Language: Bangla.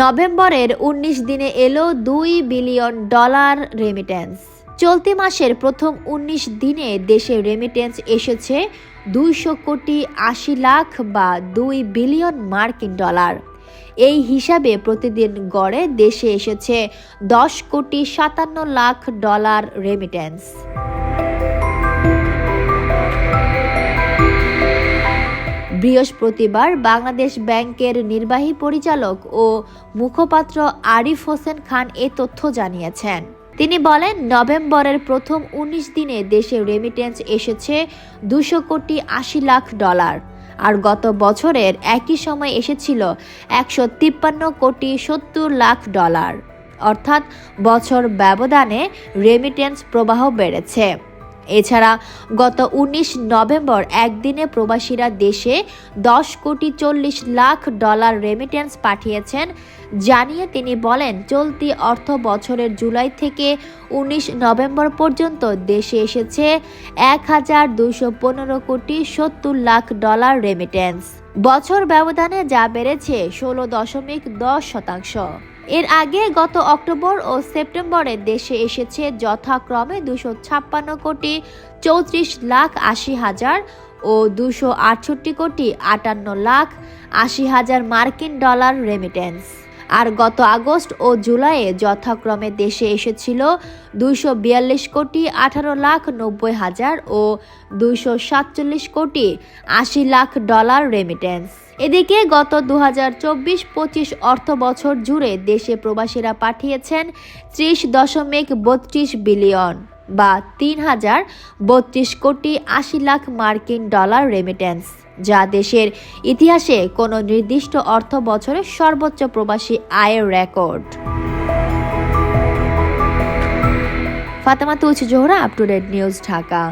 নভেম্বরের ১৯ দিনে এলো $2 বিলিয়ন রেমিটেন্স। চলতি মাসের প্রথম ১৯ দিনে দেশে রেমিটেন্স এসেছে ২০০ কোটি ৮০ লাখ বা $2 বিলিয়ন মার্কিন ডলার। এই হিসাবে প্রতিদিন গড়ে দেশে এসেছে ১০ কোটি ৫৭ লাখ ডলার রেমিটেন্স। বৃহস্পতিবার বাংলাদেশ ব্যাংকের নির্বাহী পরিচালক ও মুখপাত্র আরিফ হোসেন খান এ তথ্য জানিয়েছেন। তিনি বলেন, নভেম্বরের প্রথম ১৯ দিনে দেশে রেমিটেন্স এসেছে ২০০ কোটি ৮০ লাখ ডলার, আর গত বছরের একই সময় এসেছিল ১৫৩ কোটি ৭০ লাখ ডলার। অর্থাৎ বছর ব্যবধানে রেমিটেন্স প্রবাহ বেড়েছে। এছাড়া গত ১৯ নভেম্বর একদিনে প্রবাসীরা দেশে ১০ কোটি ৪০ লাখ ডলার রেমিটেন্স পাঠিয়েছেন জানিয়ে তিনি বলেন, চলতি অর্থ বছরের জুলাই থেকে ১৯ নভেম্বর পর্যন্ত দেশে এসেছে ১,২১৫ কোটি ৭০ লাখ ডলার রেমিটেন্স। বছর ব্যবধানে যা বেড়েছে ১৬.১০%। এর আগে গত অক্টোবর ও সেপ্টেম্বরে দেশে এসেছে যথাক্রমে ২৫৬ কোটি ৩৪ লাখ ৮০ হাজার ও ২৬৮ কোটি ৫৮ লাখ ৮০ হাজার মার্কিন ডলার রেমিটেন্স। আর গত আগস্ট ও জুলাইয়ে যথাক্রমে দেশে এসেছিল ২৪২ কোটি ১৮ লাখ ৯০ হাজার ও ২৪৭ কোটি ৮০ লাখ ডলার রেমিটেন্স। এদিকে গত ২০২৪-২৫ অর্থ বছর জুড়ে দেশে প্রবাসীরা পাঠিয়েছেন ৩০.৩২ বিলিয়ন বা ৩,০৩২ কোটি ৮০ লাখ মার্কিন ডলার রেমিটেন্স, যা দেশের ইতিহাসে কোনো নির্দিষ্ট অর্থ বছরের সর্বোচ্চ প্রবাসী আয়ের record. Fatema Tulsi Zohra, up to date news, Dhaka.